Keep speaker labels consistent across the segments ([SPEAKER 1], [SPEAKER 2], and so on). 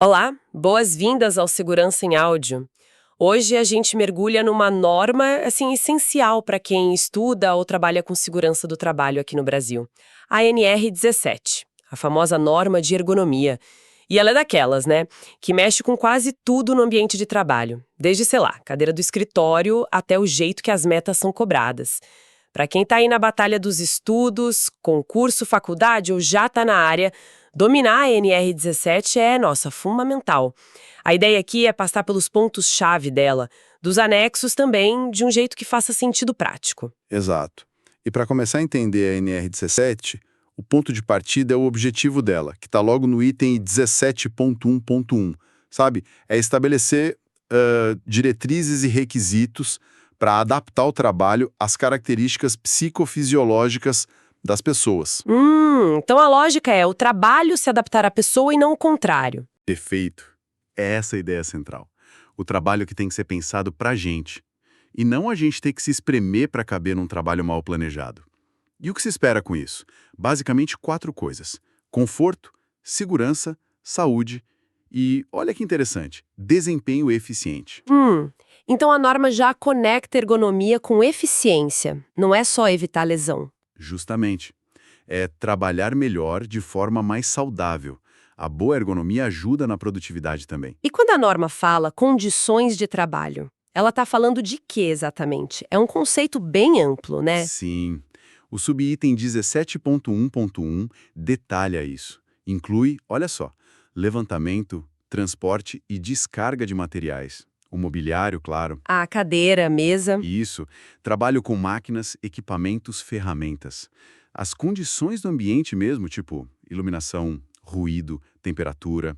[SPEAKER 1] Olá, boas-vindas ao Segurança em Áudio. Hoje a gente mergulha numa norma essencial para quem estuda ou trabalha com segurança do trabalho aqui no Brasil, a NR17, a famosa norma de ergonomia. E ela é daquelas, né, que mexe com quase tudo no ambiente de trabalho, desde, sei lá, cadeira do escritório até o jeito que as metas são cobradas. Para quem está aí na batalha dos estudos, concurso, faculdade ou já está na área, dominar a NR17 é, nossa, fundamental. A ideia aqui é passar pelos pontos-chave dela, dos anexos também, de um jeito que faça sentido prático.
[SPEAKER 2] Exato. E para começar a entender a NR17, o ponto de partida é o objetivo dela, que está logo no item 17.1.1, sabe? É estabelecer diretrizes e requisitos para adaptar o trabalho às características psicofisiológicas das pessoas.
[SPEAKER 1] Então a lógica é o trabalho se adaptar à pessoa e não o contrário.
[SPEAKER 2] Perfeito. É essa a ideia central. O trabalho que tem que ser pensado para a gente. E não a gente ter que se espremer para caber num trabalho mal planejado. E o que se espera com isso? Basicamente 4 coisas: conforto, segurança, saúde e, olha que interessante, desempenho eficiente.
[SPEAKER 1] Então a norma já conecta ergonomia com eficiência, não é só evitar lesão.
[SPEAKER 2] Justamente. É trabalhar melhor de forma mais saudável. A boa ergonomia ajuda na produtividade também.
[SPEAKER 1] E quando a norma fala condições de trabalho, ela está falando de quê exatamente? É um conceito bem amplo, né?
[SPEAKER 2] Sim. O subitem 17.1.1 detalha isso. Inclui, olha só, levantamento, transporte e descarga de materiais. O mobiliário, claro.
[SPEAKER 1] A cadeira, a mesa.
[SPEAKER 2] Isso. Trabalho com máquinas, equipamentos, ferramentas. As condições do ambiente mesmo, tipo iluminação, ruído, temperatura.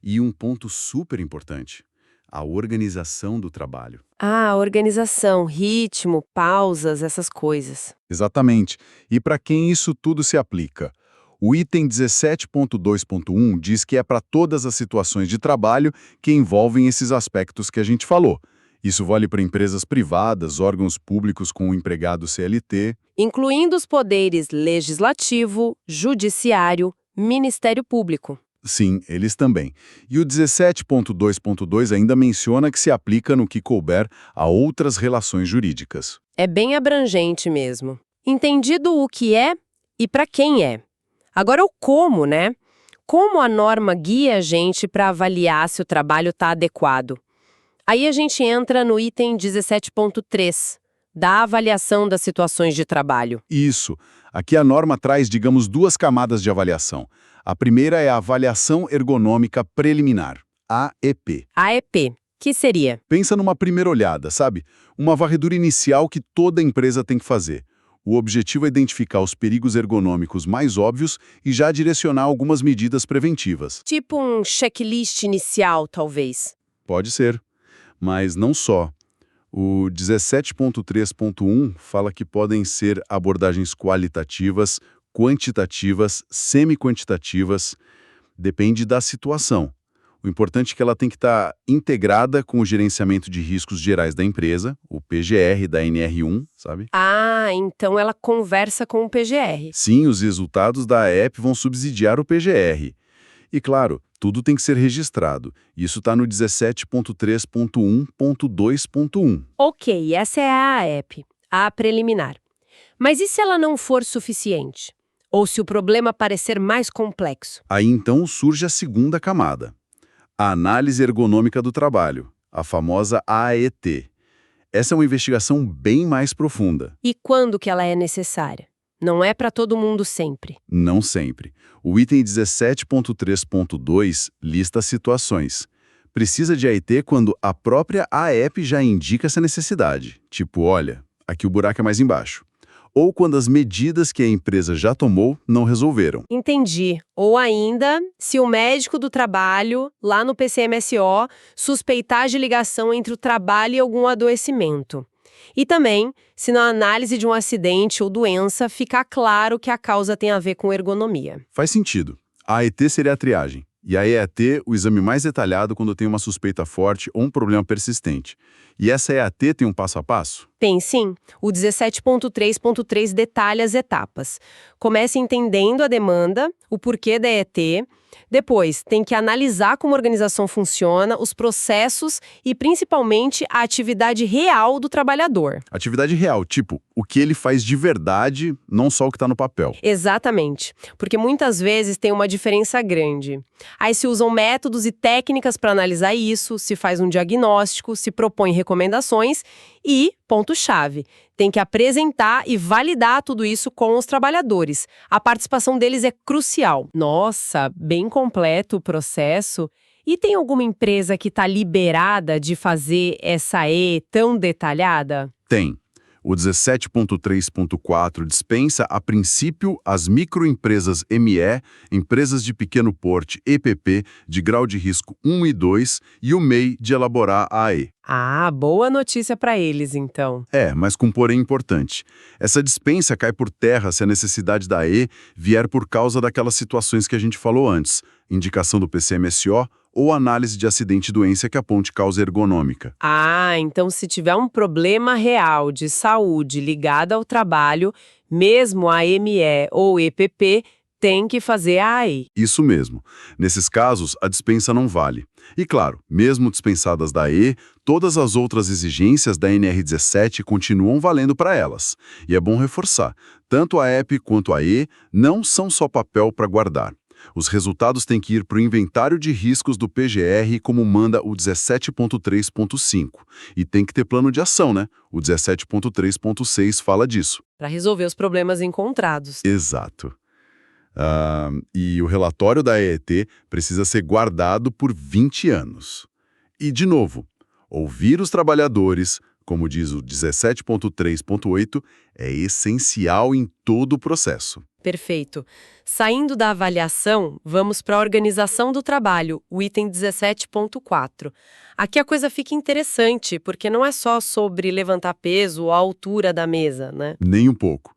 [SPEAKER 2] E um ponto super importante, a organização do trabalho.
[SPEAKER 1] Ah, organização, ritmo, pausas, essas coisas.
[SPEAKER 3] Exatamente. E para quem isso tudo se aplica? O item 17.2.1 diz que é para todas as situações de trabalho que envolvem esses aspectos que a gente falou. Isso vale para empresas privadas, órgãos públicos com empregado CLT.
[SPEAKER 1] Incluindo os poderes legislativo, judiciário, Ministério Público.
[SPEAKER 3] Sim, eles também. E o 17.2.2 ainda menciona que se aplica no que couber a outras relações jurídicas.
[SPEAKER 1] É bem abrangente mesmo. Entendido o que é e para quem é. Agora o como, né? Como a norma guia a gente para avaliar se o trabalho está adequado? Aí a gente entra no item 17.3, da avaliação das situações de trabalho.
[SPEAKER 3] Isso. Aqui a norma traz, digamos, 2 camadas de avaliação. A primeira é a avaliação ergonômica preliminar, AEP.
[SPEAKER 1] AEP, que seria?
[SPEAKER 3] Pensa numa primeira olhada, sabe? Uma varredura inicial que toda empresa tem que fazer. O objetivo é identificar os perigos ergonômicos mais óbvios e já direcionar algumas medidas preventivas.
[SPEAKER 1] Tipo um checklist inicial, talvez.
[SPEAKER 3] Pode ser, mas não só. O 17.3.1 fala que podem ser abordagens qualitativas, quantitativas, semi-quantitativas, depende da situação. O importante é que ela tem que estar integrada com o gerenciamento de riscos gerais da empresa, o PGR da NR1, sabe?
[SPEAKER 1] Ah, então ela conversa com o PGR.
[SPEAKER 3] Sim, os resultados da AEP vão subsidiar o PGR. E claro, tudo tem que ser registrado. Isso está no 17.3.1.2.1.
[SPEAKER 1] Ok, essa é a AEP, a preliminar. Mas e se ela não for suficiente? Ou se o problema parecer mais complexo?
[SPEAKER 3] Aí então surge a segunda camada. A análise ergonômica do trabalho, a famosa AET. Essa é uma investigação bem mais profunda.
[SPEAKER 1] E quando que ela é necessária? Não é para todo mundo sempre.
[SPEAKER 3] Não sempre. O item 17.3.2 lista situações. Precisa de AET quando a própria AEP já indica essa necessidade. Tipo, olha, aqui o buraco é mais embaixo. Ou quando as medidas que a empresa já tomou não resolveram.
[SPEAKER 1] Entendi. Ou ainda, se o médico do trabalho, lá no PCMSO, suspeitar de ligação entre o trabalho e algum adoecimento. E também, se na análise de um acidente ou doença ficar claro que a causa tem a ver com ergonomia.
[SPEAKER 3] Faz sentido. A AET seria a triagem. E a EAT, o exame mais detalhado quando tem uma suspeita forte ou um problema persistente. E essa EAT tem um passo a passo?
[SPEAKER 1] Tem sim. O 17.3.3 detalha as etapas. Comece entendendo a demanda, o porquê da ET. Depois, tem que analisar como a organização funciona, os processos e, principalmente, a atividade real do trabalhador.
[SPEAKER 3] Atividade real, tipo, o que ele faz de verdade, não só o que está no papel.
[SPEAKER 1] Exatamente, porque muitas vezes tem uma diferença grande. Aí se usam métodos e técnicas para analisar isso, se faz um diagnóstico, se propõe recomendações e, ponto-chave, tem que apresentar e validar tudo isso com os trabalhadores. A participação deles é crucial. Nossa, bem completo o processo. E tem alguma empresa que está liberada de fazer essa E tão detalhada?
[SPEAKER 3] Tem. O 17.3.4 dispensa, a princípio, as microempresas ME, empresas de pequeno porte, EPP, de grau de risco 1 e 2, e o MEI de elaborar a AE.
[SPEAKER 1] Ah, boa notícia para eles, então.
[SPEAKER 3] Mas com porém importante. Essa dispensa cai por terra se a necessidade da AE vier por causa daquelas situações que a gente falou antes, indicação do PCMSO ou análise de acidente e doença que aponte causa ergonômica.
[SPEAKER 1] Ah, então se tiver um problema real de saúde ligado ao trabalho, mesmo a ME ou EPP tem que fazer a AI.
[SPEAKER 3] Isso mesmo. Nesses casos, a dispensa não vale. E claro, mesmo dispensadas da AE, todas as outras exigências da NR17 continuam valendo para elas. E é bom reforçar, tanto a EP quanto a AE não são só papel para guardar. Os resultados têm que ir para o inventário de riscos do PGR, como manda o 17.3.5. E tem que ter plano de ação, né? O 17.3.6 fala disso.
[SPEAKER 1] Para resolver os problemas encontrados.
[SPEAKER 3] Exato. E o relatório da EET precisa ser guardado por 20 anos. E, de novo, ouvir os trabalhadores, como diz o 17.3.8, é essencial em todo o processo.
[SPEAKER 1] Perfeito. Saindo da avaliação, vamos para a organização do trabalho, o item 17.4. Aqui a coisa fica interessante, porque não é só sobre levantar peso ou a altura da mesa, né?
[SPEAKER 3] Nem um pouco.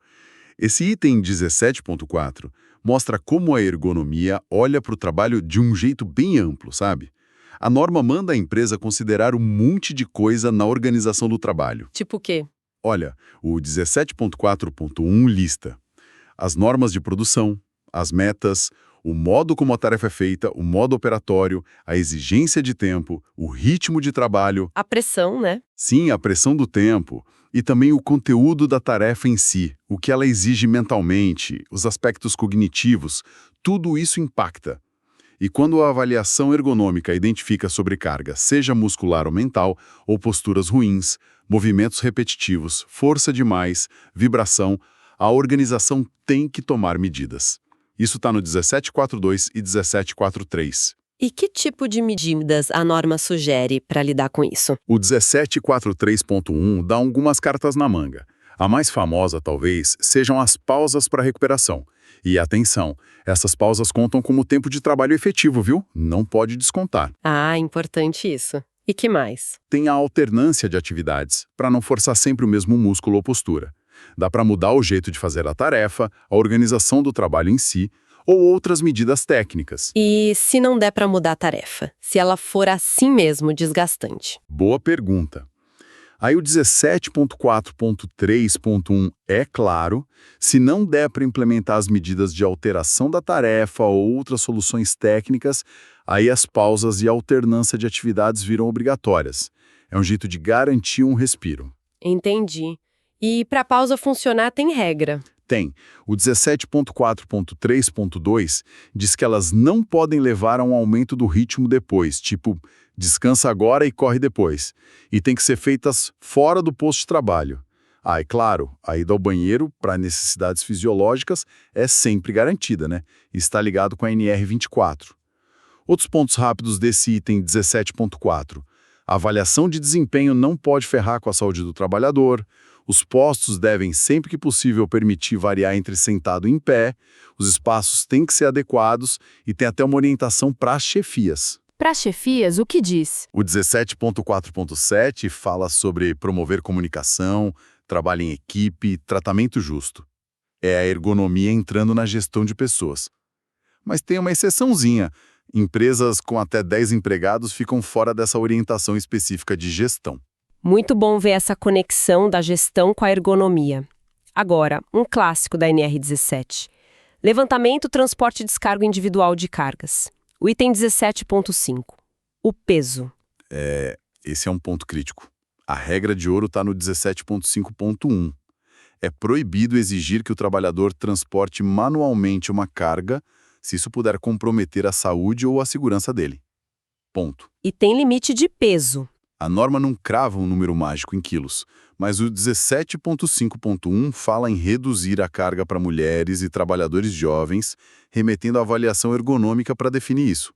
[SPEAKER 3] Esse item 17.4 mostra como a ergonomia olha para o trabalho de um jeito bem amplo, sabe? A norma manda a empresa considerar um monte de coisa na organização do trabalho.
[SPEAKER 1] Tipo o quê?
[SPEAKER 3] Olha, o 17.4.1 lista as normas de produção, as metas, o modo como a tarefa é feita, o modo operatório, a exigência de tempo, o ritmo de trabalho.
[SPEAKER 1] A pressão, né?
[SPEAKER 3] Sim, a pressão do tempo. E também o conteúdo da tarefa em si, o que ela exige mentalmente, os aspectos cognitivos, tudo isso impacta. E quando a avaliação ergonômica identifica sobrecarga, seja muscular ou mental, ou posturas ruins, movimentos repetitivos, força demais, vibração, a organização tem que tomar medidas. Isso está no 17.4.2 e 17.4.3.
[SPEAKER 1] E que tipo de medidas a norma sugere para lidar com isso?
[SPEAKER 3] O 17.4.3.1 dá algumas cartas na manga. A mais famosa, talvez, sejam as pausas para recuperação. E atenção, essas pausas contam como tempo de trabalho efetivo, viu? Não pode descontar.
[SPEAKER 1] Ah, importante isso. E que mais?
[SPEAKER 3] Tem a alternância de atividades, para não forçar sempre o mesmo músculo ou postura. Dá para mudar o jeito de fazer a tarefa, a organização do trabalho em si, ou outras medidas técnicas.
[SPEAKER 1] E se não der para mudar a tarefa? Se ela for assim mesmo desgastante?
[SPEAKER 3] Boa pergunta. Aí o 17.4.3.1 é claro, se não der para implementar as medidas de alteração da tarefa ou outras soluções técnicas, aí as pausas e alternância de atividades viram obrigatórias. É um jeito de garantir um respiro.
[SPEAKER 1] Entendi. E para a pausa funcionar tem regra?
[SPEAKER 3] Tem. O 17.4.3.2 diz que elas não podem levar a um aumento do ritmo depois, tipo, descansa agora e corre depois. E tem que ser feitas fora do posto de trabalho. E claro, a ida ao banheiro, para necessidades fisiológicas, é sempre garantida, né? E está ligado com a NR24. Outros pontos rápidos desse item 17.4. A avaliação de desempenho não pode ferrar com a saúde do trabalhador. Os postos devem, sempre que possível, permitir variar entre sentado e em pé. Os espaços têm que ser adequados e tem até uma orientação para as chefias.
[SPEAKER 1] Para as chefias, o que diz?
[SPEAKER 3] O 17.4.7 fala sobre promover comunicação, trabalho em equipe, tratamento justo. É a ergonomia entrando na gestão de pessoas. Mas tem uma exceçãozinha. Empresas com até 10 empregados ficam fora dessa orientação específica de gestão.
[SPEAKER 1] Muito bom ver essa conexão da gestão com a ergonomia. Agora, um clássico da NR17. Levantamento, transporte e descarga individual de cargas. O item 17.5. O peso.
[SPEAKER 2] Esse é um ponto crítico. A regra de ouro está no 17.5.1. É proibido exigir que o trabalhador transporte manualmente uma carga se isso puder comprometer a saúde ou a segurança dele. Ponto.
[SPEAKER 1] E tem limite de peso.
[SPEAKER 2] A norma não crava um número mágico em quilos, mas o 17.5.1 fala em reduzir a carga para mulheres e trabalhadores jovens, remetendo à avaliação ergonômica para definir isso.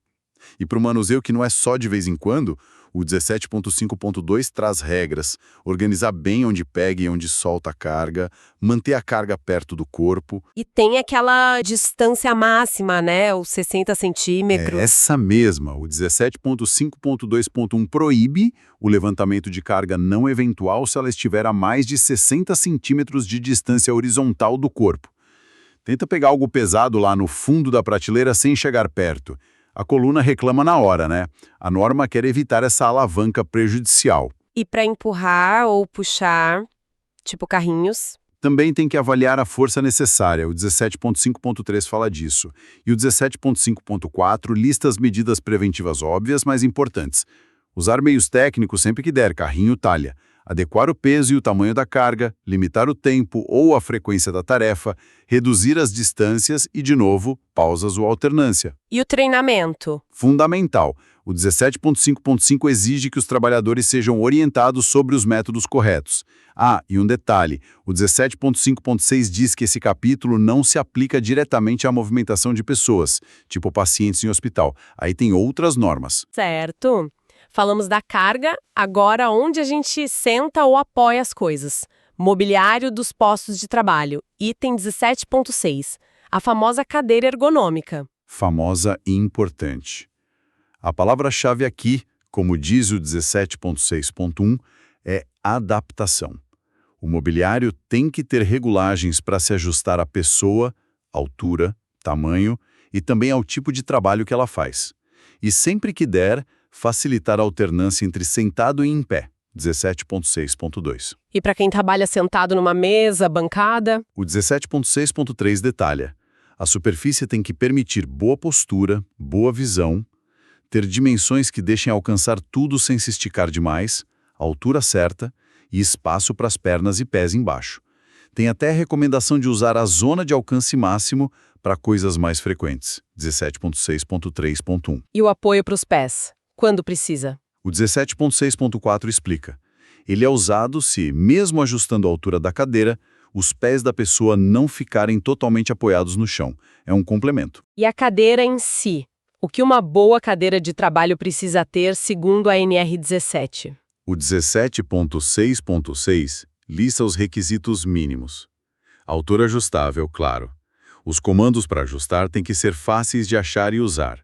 [SPEAKER 2] E para o manuseio que não é só de vez em quando, o 17.5.2 traz regras, organizar bem onde pega e onde solta a carga, manter a carga perto do corpo.
[SPEAKER 1] E tem aquela distância máxima, né? Os 60 centímetros.
[SPEAKER 2] É essa mesma, o 17.5.2.1 proíbe o levantamento de carga não eventual se ela estiver a mais de 60 centímetros de distância horizontal do corpo. Tenta pegar algo pesado lá no fundo da prateleira sem chegar perto. A coluna reclama na hora, né? A norma quer evitar essa alavanca prejudicial.
[SPEAKER 1] E para empurrar ou puxar, tipo carrinhos.
[SPEAKER 2] Também tem que avaliar a força necessária, o 17.5.3 fala disso. E o 17.5.4 lista as medidas preventivas óbvias, mas importantes. Usar meios técnicos sempre que der, carrinho talha. Adequar o peso e o tamanho da carga, limitar o tempo ou a frequência da tarefa, reduzir as distâncias e, de novo, pausas ou alternância.
[SPEAKER 1] E o treinamento?
[SPEAKER 2] Fundamental. O 17.5.5 exige que os trabalhadores sejam orientados sobre os métodos corretos. Ah, e um detalhe, o 17.5.6 diz que esse capítulo não se aplica diretamente à movimentação de pessoas, tipo pacientes em hospital. Aí tem outras normas.
[SPEAKER 1] Certo. Falamos da carga, agora onde a gente senta ou apoia as coisas. Mobiliário dos postos de trabalho, item 17.6. A famosa cadeira ergonômica.
[SPEAKER 2] Famosa e importante. A palavra-chave aqui, como diz o 17.6.1, é adaptação. O mobiliário tem que ter regulagens para se ajustar à pessoa, altura, tamanho e também ao tipo de trabalho que ela faz. E sempre que der, facilitar a alternância entre sentado e em pé, 17.6.2.
[SPEAKER 1] E para quem trabalha sentado numa mesa, bancada?
[SPEAKER 2] O 17.6.3 detalha: a superfície tem que permitir boa postura, boa visão, ter dimensões que deixem alcançar tudo sem se esticar demais, altura certa e espaço para as pernas e pés embaixo. Tem até a recomendação de usar a zona de alcance máximo para coisas mais frequentes, 17.6.3.1.
[SPEAKER 1] E o apoio para os pés? Quando precisa?
[SPEAKER 2] O 17.6.4 explica. Ele é usado se, mesmo ajustando a altura da cadeira, os pés da pessoa não ficarem totalmente apoiados no chão. É um complemento.
[SPEAKER 1] E a cadeira em si? O que uma boa cadeira de trabalho precisa ter segundo a NR17?
[SPEAKER 2] O 17.6.6 lista os requisitos mínimos. Altura ajustável, claro. Os comandos para ajustar têm que ser fáceis de achar e usar.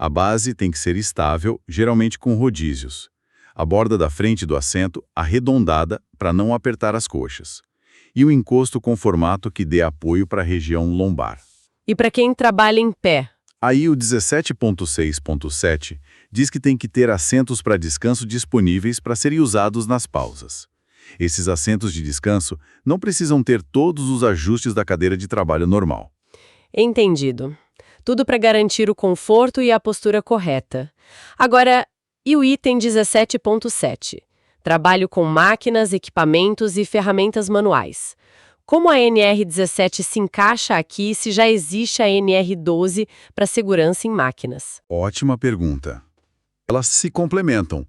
[SPEAKER 2] A base tem que ser estável, geralmente com rodízios. A borda da frente do assento arredondada para não apertar as coxas. E o encosto com formato que dê apoio para a região lombar.
[SPEAKER 1] E para quem trabalha em pé?
[SPEAKER 2] Aí o 17.6.7 diz que tem que ter assentos para descanso disponíveis para serem usados nas pausas. Esses assentos de descanso não precisam ter todos os ajustes da cadeira de trabalho normal.
[SPEAKER 1] Entendido. Tudo para garantir o conforto e a postura correta. Agora, e o item 17.7? Trabalho com máquinas, equipamentos e ferramentas manuais. Como a NR17 se encaixa aqui se já existe a NR12 para segurança em máquinas?
[SPEAKER 2] Ótima pergunta. Elas se complementam.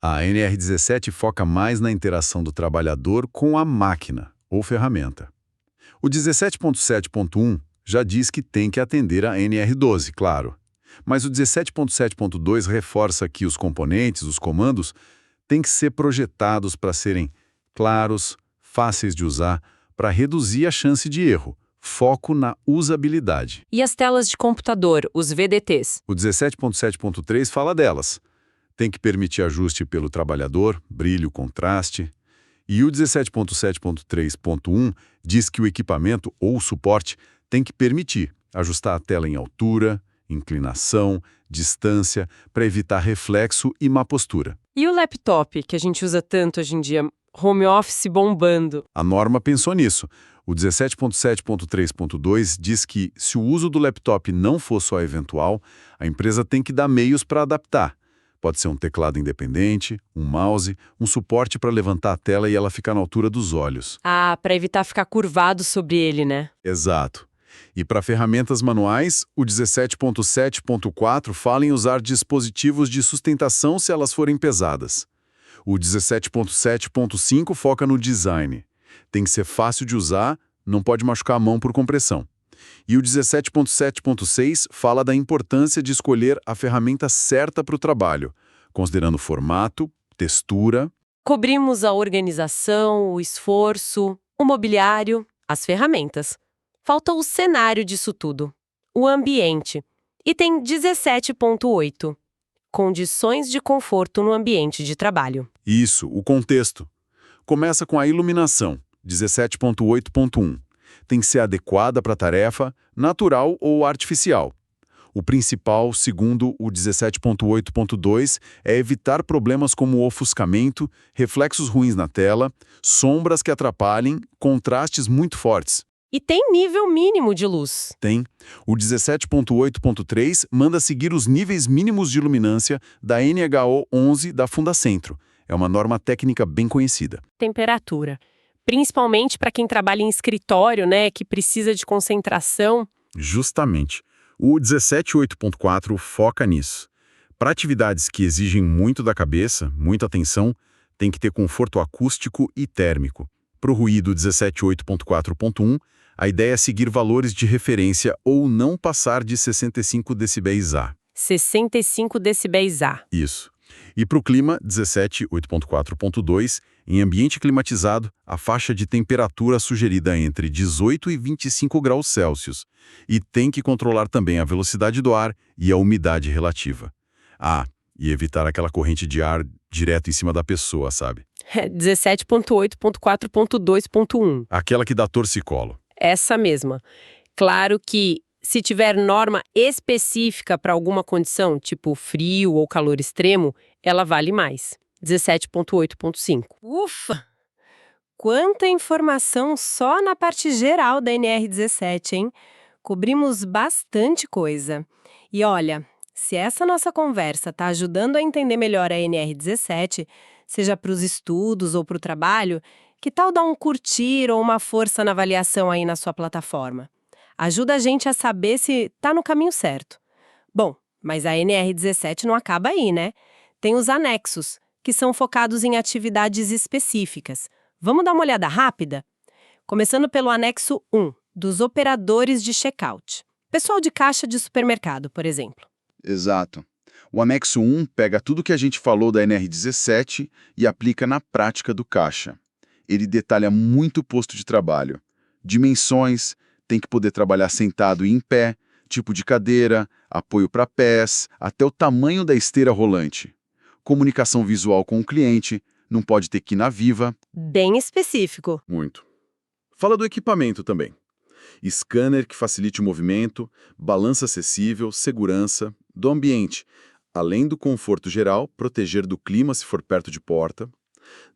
[SPEAKER 2] A NR17 foca mais na interação do trabalhador com a máquina ou ferramenta. O 17.7.1 já diz que tem que atender a NR12, claro. Mas o 17.7.2 reforça que os componentes, os comandos, têm que ser projetados para serem claros, fáceis de usar, para reduzir a chance de erro. Foco na usabilidade.
[SPEAKER 1] E as telas de computador, os VDTs?
[SPEAKER 2] O 17.7.3 fala delas. Tem que permitir ajuste pelo trabalhador, brilho, contraste. E o 17.7.3.1 diz que o equipamento ou suporte tem que permitir ajustar a tela em altura,
[SPEAKER 3] inclinação, distância, para evitar reflexo e má postura.
[SPEAKER 1] E o laptop, que a gente usa tanto hoje em dia, home office bombando?
[SPEAKER 3] A norma pensou nisso. O 17.7.3.2 diz que, se o uso do laptop não for só eventual, a empresa tem que dar meios para adaptar. Pode ser um teclado independente, um mouse, um suporte para levantar a tela e ela ficar na altura dos olhos.
[SPEAKER 1] Ah, para evitar ficar curvado sobre ele, né?
[SPEAKER 3] Exato. E para ferramentas manuais, o 17.7.4 fala em usar dispositivos de sustentação se elas forem pesadas. O 17.7.5 foca no design. Tem que ser fácil de usar, não pode machucar a mão por compressão. E o 17.7.6 fala da importância de escolher a ferramenta certa para o trabalho, considerando formato, textura.
[SPEAKER 1] Cobrimos a organização, o esforço, o mobiliário, as ferramentas. Falta o cenário disso tudo, o ambiente. E tem 17.8, condições de conforto no ambiente de trabalho.
[SPEAKER 3] Isso, o contexto. Começa com a iluminação, 17.8.1. Tem que ser adequada para a tarefa, natural ou artificial. O principal, segundo o 17.8.2, é evitar problemas como ofuscamento, reflexos ruins na tela, sombras que atrapalhem, contrastes muito fortes.
[SPEAKER 1] E tem nível mínimo de luz.
[SPEAKER 3] Tem. O 17.8.3 manda seguir os níveis mínimos de iluminância da NHO 11 da Fundacentro. É uma norma técnica bem conhecida.
[SPEAKER 1] Temperatura. Principalmente para quem trabalha em escritório, né, que precisa de concentração.
[SPEAKER 3] Justamente. O 17.8.4 foca nisso. Para atividades que exigem muito da cabeça, muita atenção, tem que ter conforto acústico e térmico. Para o ruído 17.8.4.1, a ideia é seguir valores de referência ou não passar de 65 decibéis-A.
[SPEAKER 1] 65 decibéis-A.
[SPEAKER 3] Isso. E para o clima, 17.8.4.2, em ambiente climatizado, a faixa de temperatura sugerida é entre 18 e 25 graus Celsius. E tem que controlar também a velocidade do ar e a umidade relativa. Ah, e evitar aquela corrente de ar direto em cima da pessoa, sabe?
[SPEAKER 1] 17.8.4.2.1.
[SPEAKER 3] Aquela que dá torcicolo.
[SPEAKER 1] Essa mesma. Claro que, se tiver norma específica para alguma condição, tipo frio ou calor extremo, ela vale mais. 17.8.5. Ufa! Quanta informação só na parte geral da NR17, hein? Cobrimos bastante coisa. E olha, se essa nossa conversa está ajudando a entender melhor a NR17, seja para os estudos ou para o trabalho, que tal dar um curtir ou uma força na avaliação aí na sua plataforma? Ajuda a gente a saber se está no caminho certo. Bom, mas a NR17 não acaba aí, né? Tem os anexos, que são focados em atividades específicas. Vamos dar uma olhada rápida? Começando pelo anexo 1, dos operadores de checkout. Pessoal de caixa de supermercado, por exemplo.
[SPEAKER 3] Exato. O anexo 1 pega tudo que a gente falou da NR17 e aplica na prática do caixa. Ele detalha muito o posto de trabalho. Dimensões, tem que poder trabalhar sentado e em pé, tipo de cadeira, apoio para pés, até o tamanho da esteira rolante. Comunicação visual com o cliente, não pode ter quina viva.
[SPEAKER 1] Bem específico.
[SPEAKER 3] Muito. Fala do equipamento também. Scanner que facilite o movimento, balança acessível, segurança, do ambiente, além do conforto geral, proteger do clima se for perto de porta,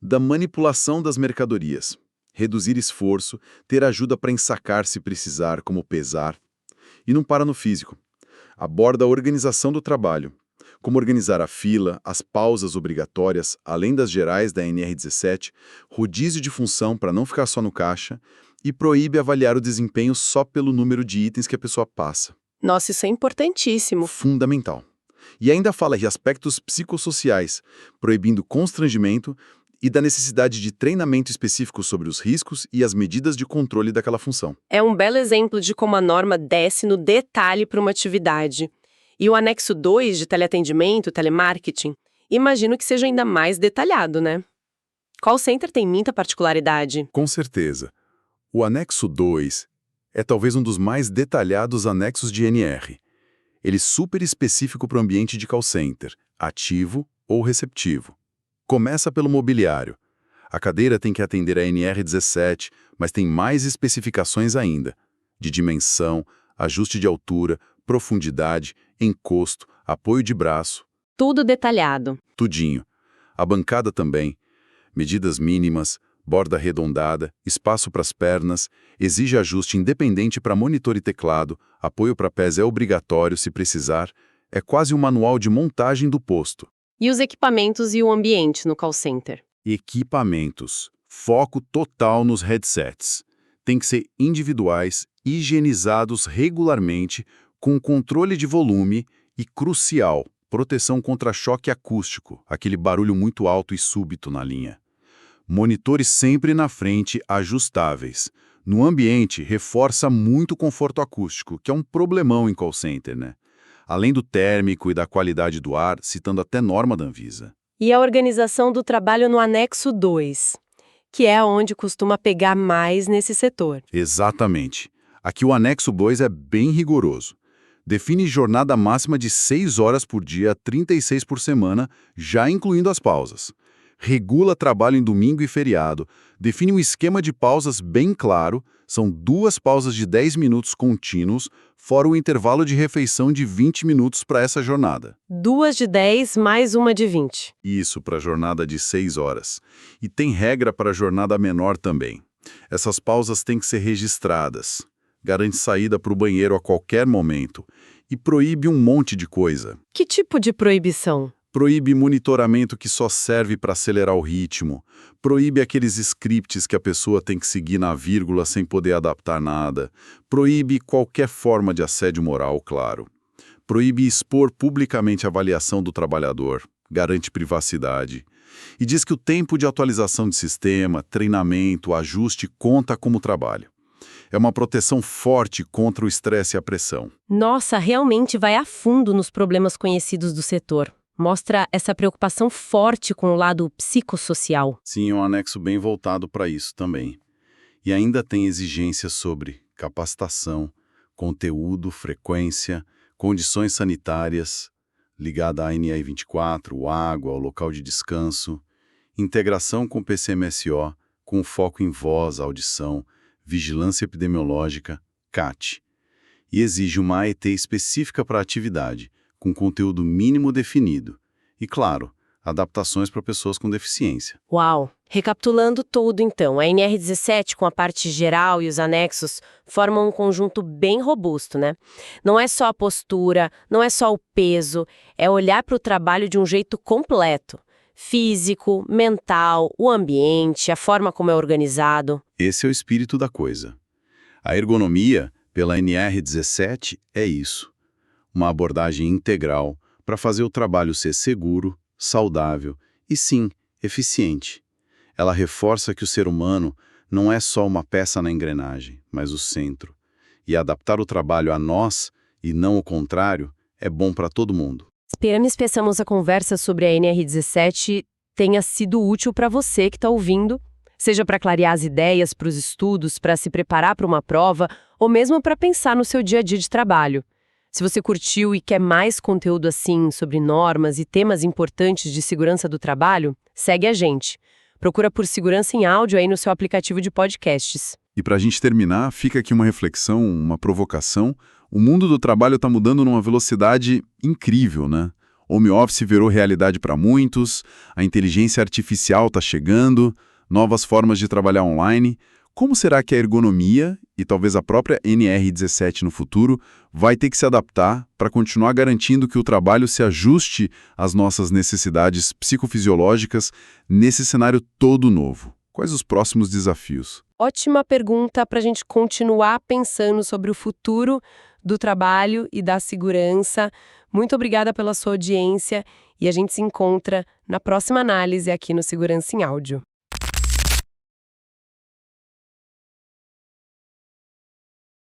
[SPEAKER 3] da manipulação das mercadorias, reduzir esforço, ter ajuda para ensacar se precisar, como pesar. E não para no físico. Aborda a organização do trabalho, como organizar a fila, as pausas obrigatórias, além das gerais da NR17, rodízio de função para não ficar só no caixa, e proíbe avaliar o desempenho só pelo número de itens que a pessoa passa.
[SPEAKER 1] Nossa, isso é importantíssimo.
[SPEAKER 3] Fundamental. E ainda fala de aspectos psicossociais, proibindo constrangimento e da necessidade de treinamento específico sobre os riscos e as medidas de controle daquela função.
[SPEAKER 1] É um belo exemplo de como a norma desce no detalhe para uma atividade. E o anexo 2 de teleatendimento, telemarketing, imagino que seja ainda mais detalhado, né? Call center tem muita particularidade.
[SPEAKER 3] Com certeza. O anexo 2 é talvez um dos mais detalhados anexos de NR. Ele é super específico para o ambiente de call center, ativo ou receptivo. Começa pelo mobiliário. A cadeira tem que atender a NR17, mas tem mais especificações ainda, de dimensão, ajuste de altura, profundidade, encosto, apoio de braço,
[SPEAKER 1] Tudo detalhado.
[SPEAKER 3] tudinho. A bancada também. Medidas mínimas, borda arredondada, espaço para as pernas, exige ajuste independente para monitor e teclado, apoio para pés é obrigatório se precisar, é quase um manual de montagem do posto.
[SPEAKER 1] E os equipamentos e o ambiente no call center?
[SPEAKER 3] Equipamentos. Foco total nos headsets. Tem que ser individuais, higienizados regularmente, com controle de volume e, crucial, proteção contra choque acústico, aquele barulho muito alto e súbito na linha. Monitores sempre na frente, ajustáveis. No ambiente, reforça muito o conforto acústico, que é um problemão em call center, né? Além do térmico e da qualidade do ar, citando até norma da Anvisa.
[SPEAKER 1] E a organização do trabalho no anexo 2, que é onde costuma pegar mais nesse setor.
[SPEAKER 3] Exatamente. Aqui o anexo 2 é bem rigoroso. Define jornada máxima de 6 horas por dia, 36 por semana, já incluindo as pausas. Regula trabalho em domingo e feriado. Define um esquema de pausas bem claro. São 2 pausas de 10 minutos contínuos, fora o intervalo de refeição de 20 minutos para essa jornada.
[SPEAKER 1] 2 de 10 mais uma de 20.
[SPEAKER 3] Isso, para a jornada de 6 horas. E tem regra para a jornada menor também. Essas pausas têm que ser registradas. Garante saída para o banheiro a qualquer momento. E proíbe um monte de coisa.
[SPEAKER 1] Que tipo de proibição?
[SPEAKER 3] Proíbe monitoramento que só serve para acelerar o ritmo. Proíbe aqueles scripts que a pessoa tem que seguir na vírgula sem poder adaptar nada. Proíbe qualquer forma de assédio moral, claro. Proíbe expor publicamente a avaliação do trabalhador. Garante privacidade. E diz que o tempo de atualização de sistema, treinamento, ajuste conta como trabalho. É uma proteção forte contra o estresse e a pressão.
[SPEAKER 1] Nossa, realmente vai a fundo nos problemas conhecidos do setor. Mostra essa preocupação forte com o lado psicossocial.
[SPEAKER 3] Sim, é um anexo bem voltado para isso também. E ainda tem exigências sobre capacitação, conteúdo, frequência, condições sanitárias, ligada à NR24, água, ao local de descanso, integração com PCMSO, com foco em voz, audição, vigilância epidemiológica, CAT. E exige uma AET específica para a atividade, com conteúdo mínimo definido. E, claro, adaptações para pessoas com deficiência.
[SPEAKER 1] Uau! Recapitulando tudo, então, a NR17, com a parte geral e os anexos, formam um conjunto bem robusto, né? Não é só a postura, não é só o peso, é olhar para o trabalho de um jeito completo. Físico, mental, o ambiente, a forma como é organizado.
[SPEAKER 3] Esse é o espírito da coisa. A ergonomia, pela NR17, é isso. Uma abordagem integral para fazer o trabalho ser seguro, saudável e, sim, eficiente. Ela reforça que o ser humano não é só uma peça na engrenagem, mas o centro. E adaptar o trabalho a nós, e não o contrário, é bom para todo mundo.
[SPEAKER 1] Esperamos que a conversa sobre a NR17 tenha sido útil para você que está ouvindo, seja para clarear as ideias para os estudos, para se preparar para uma prova, ou mesmo para pensar no seu dia a dia de trabalho. Se você curtiu e quer mais conteúdo assim sobre normas e temas importantes de segurança do trabalho, segue a gente. Procura por Segurança em Áudio aí no seu aplicativo de podcasts.
[SPEAKER 3] E para a gente terminar, fica aqui uma reflexão, uma provocação. O mundo do trabalho está mudando numa velocidade incrível, né? Home office virou realidade para muitos, a inteligência artificial está chegando, novas formas de trabalhar online. Como será que a ergonomia, e talvez a própria NR17 no futuro, vai ter que se adaptar para continuar garantindo que o trabalho se ajuste às nossas necessidades psicofisiológicas nesse cenário todo novo? Quais os próximos desafios?
[SPEAKER 1] Ótima pergunta para a gente continuar pensando sobre o futuro do trabalho e da segurança. Muito obrigada pela sua audiência e a gente se encontra na próxima análise aqui no Segurança em Áudio.